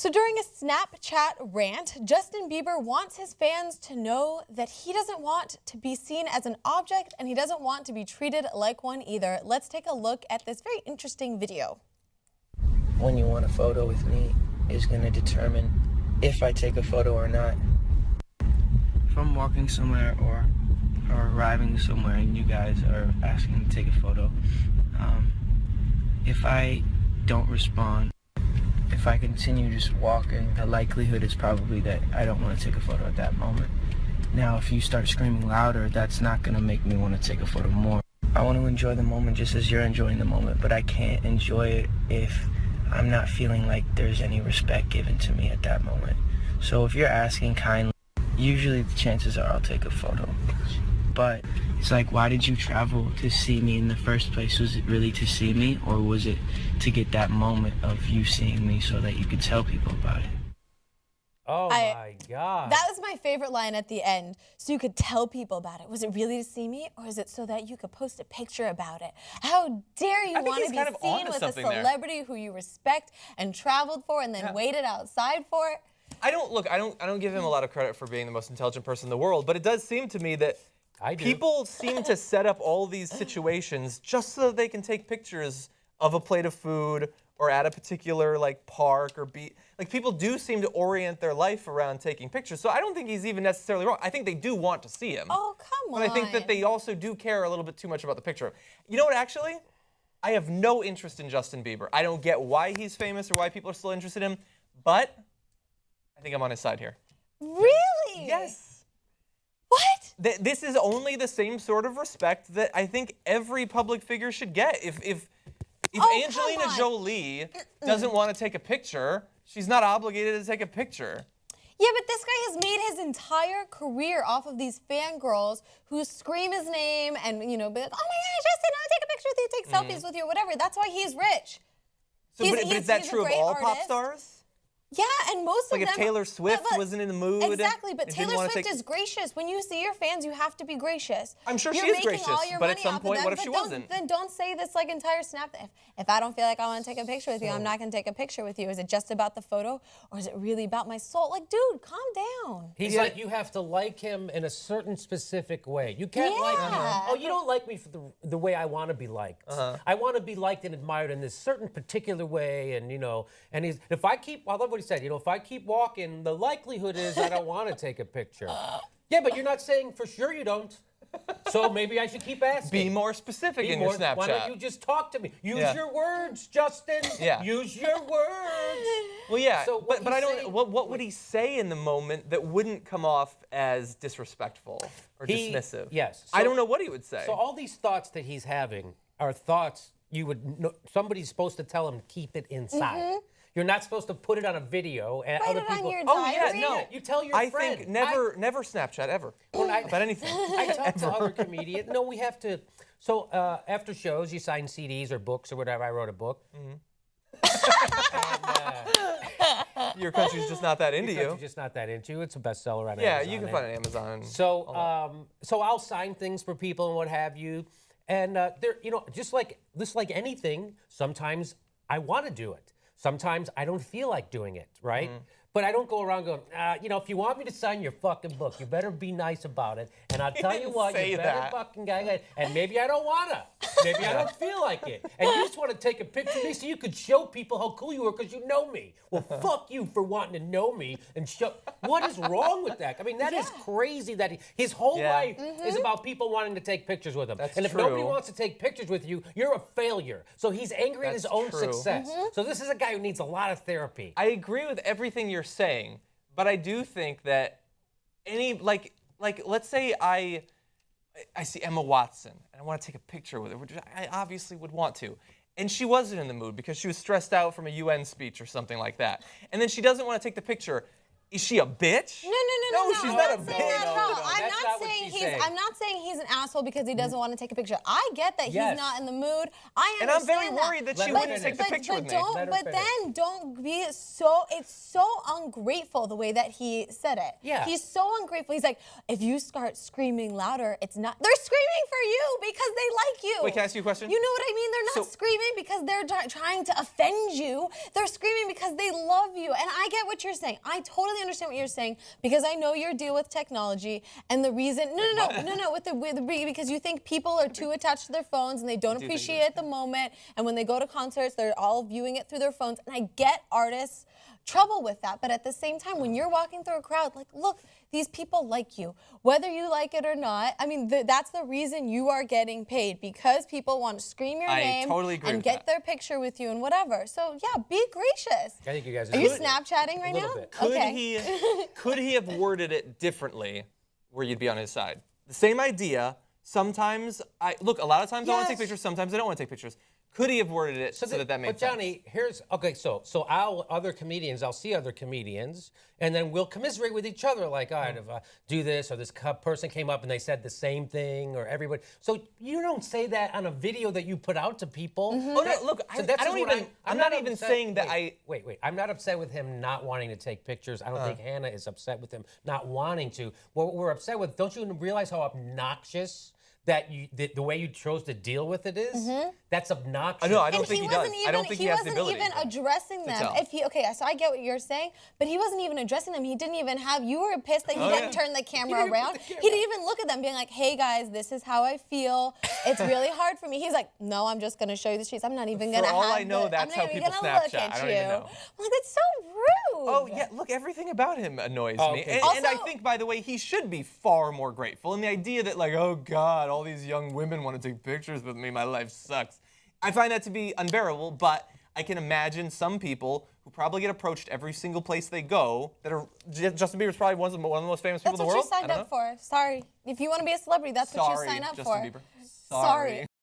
So during a Snapchat rant, Justin Bieber wants his fans to know that he doesn't want to be seen as an object and he doesn't want to be treated like one either. Let's take a look at this very interesting video. When you want a photo with me is going to determine if I take a photo or not. If I'm walking somewhere or arriving somewhere and you guys are asking to take a photo, if I don't respond, if I continue just walking, the likelihood is probably that I don't want to take a photo at that moment. Now, if you start screaming louder, that's not going to make me want to take a photo more. I want to enjoy the moment just as you're enjoying the moment, but I can't enjoy it if I'm not feeling like there's any respect given to me at that moment. So if you're asking kindly, usually the chances are I'll take a photo. But it's like, why did you travel to see me in the first place? Was it really to see me, or was it to get that moment of you seeing me so that you could tell people about it? Oh my God. That was my favorite line at the end. So you could tell people about it. Was it really to see me, or is it so that you could post a picture about it? How dare you want to be seen with a celebrity who you respect and traveled for and then waited outside for it? I don't give him a lot of credit for being the most intelligent person in the world, but it does seem to me that people seem to set up all these situations just so that they can take pictures of a plate of food or at a particular park or beach. Like, people do seem to orient their life around taking pictures. So I don't think he's even necessarily wrong. I think they do want to see him. Oh, come on. But I think that they also do care a little bit too much about the picture. You know what, actually? I have no interest in Justin Bieber. I don't get why he's famous or why people are still interested in him, but I think I'm on his side here. Really? Yes. What? This is only the same sort of respect that I think every public figure should get. If Angelina Jolie doesn't want to take a picture, she's not obligated to take a picture. Yeah, but this guy has made his entire career off of these fangirls who scream his name and, be like, oh my gosh, Justin, I want to take a picture with you, take selfies with you, whatever. That's why he's rich. So, but is that true of all pop stars? Yeah, and most of them. Like if Taylor Swift wasn't in the mood. Exactly, but Taylor Swift is gracious. When you see your fans, you have to be gracious. I'm sure she is gracious, but at some point, what if she wasn't? Then don't say this entire snap. If I don't feel like I want to take a picture with you, I'm not going to take a picture with you. Is it just about the photo, or is it really about my soul? Like, dude, calm down. He's like, you have to like him in a certain specific way. You can't like him. Oh, you don't like me for the way I want to be liked. I want to be liked and admired in this certain particular way, and and if I keep, I love what he said. If I keep walking, the likelihood is I don't want to take a picture. Yeah, but you're not saying for sure you don't. So maybe I should keep asking. Be more specific in your Snapchat. Why don't you just talk to me? Use your words, Justin. Yeah. Use your words. Well, yeah, so but I don't. What would he say in the moment that wouldn't come off as disrespectful or dismissive? Yes. So, I don't know what he would say. So all these thoughts that he's having are thoughts somebody's supposed to tell him keep it inside. You're not supposed to put it on a video and Write other it people. On your diary. No. You tell your friend. friend. I think never Snapchat ever about anything. I talk to other comedians. No, we have to. So after shows, you sign CDs or books or whatever. I wrote a book. Your country's just not that into you. Your country's just not that into you. It's a bestseller on Amazon. Yeah, you can find it on Amazon. So so I'll sign things for people and what have you. And there, just like anything, sometimes I want to do it. Sometimes I don't feel like doing it, right? But I don't go around going, if you want me to sign your fucking book, you better be nice about it. And I'll tell you what, you better fucking guy. And maybe I don't want to. Maybe I don't feel like it. And you just want to take a picture of me so you could show people how cool you are because you know me. Well, fuck you for wanting to know me and show. What is wrong with that? I mean, that is crazy that his whole life is about people wanting to take pictures with him. And if nobody wants to take pictures with you, you're a failure. So he's angry at his own success. So this is a guy who needs a lot of therapy. I agree with everything you're saying, but I do think that let's say I see Emma Watson and I want to take a picture with her, which I obviously would want to. And she wasn't in the mood because she was stressed out from a UN speech or something like that. And then she doesn't want to take the picture. Is she a bitch? No, she's I'm not a saying bitch. that at all. No, I'm that's not not what saying she's saying. I'm not saying he's an asshole because he doesn't want to take a picture. I get that Yes. he's not in the mood. I And I'm understand very worried that she Let her wouldn't take the finish. picture with me. Let her But finish. then don't be so. It's so ungrateful the way that he said it. Yeah. He's so ungrateful. He's like, if you start screaming louder, it's not. They're screaming for you because they like you. Wait, can I ask you a question? You know what I mean? They're not So- screaming because they're trying to offend you. They're screaming because they love you. And I get what you're saying. I totally understand what you're saying because I know your deal with technology and the reason. No. With the because you think people are too attached to their phones and they don't appreciate the moment. And when they go to concerts, they're all viewing it through their phones. And I get artists trouble with that, but at the same time, when you're walking through a crowd, like, look, these people like you, whether you like it or not. I mean, that's the reason you are getting paid, because people want to scream your name totally agree and with get that. their picture with you and whatever. So yeah, be gracious. I think you guys Are you Snapchatting right now? bit. Could he have worded it differently where you'd be on his side? The same idea. Sometimes a lot of times I want to take pictures, sometimes I don't want to take pictures. Could he have worded it so that made sense? But Johnny, I'll see other comedians, and then we'll commiserate with each other, like, all right, if I do this, or this person came up and they said the same thing, or everybody. So you don't say that on a video that you put out to people. Oh, no, look, I'm not even saying that Wait, I'm not upset with him not wanting to take pictures. I don't think Hannah is upset with him not wanting to. What we're upset with, don't you realize how obnoxious that the way you chose to deal with it is? That's obnoxious. No, I don't think he does. I don't think he has the ability. He wasn't even addressing them. So I get what you're saying, but he wasn't even addressing them. He didn't even have. You were pissed that he didn't turn the camera around. He didn't even look at them, being like, "Hey guys, this is how I feel. It's really hard for me." He's like, "No, I'm just gonna show you the streets. I'm not even gonna." For all I know, that's how people Snapchat. I don't even know. I'm like, that's so rude. Oh yeah, look, everything about him annoys me, Okay. and I think, by the way, he should be far more grateful. And the idea that, like, oh God, all these young women want to take pictures with me, my life sucks. I find that to be unbearable, but I can imagine some people who probably get approached every single place they go that are, Justin Bieber's probably one of the most famous people in the world. That's what you signed up for. Sorry. If you want to be a celebrity, that's what you sign up Justin for. Bieber. Sorry.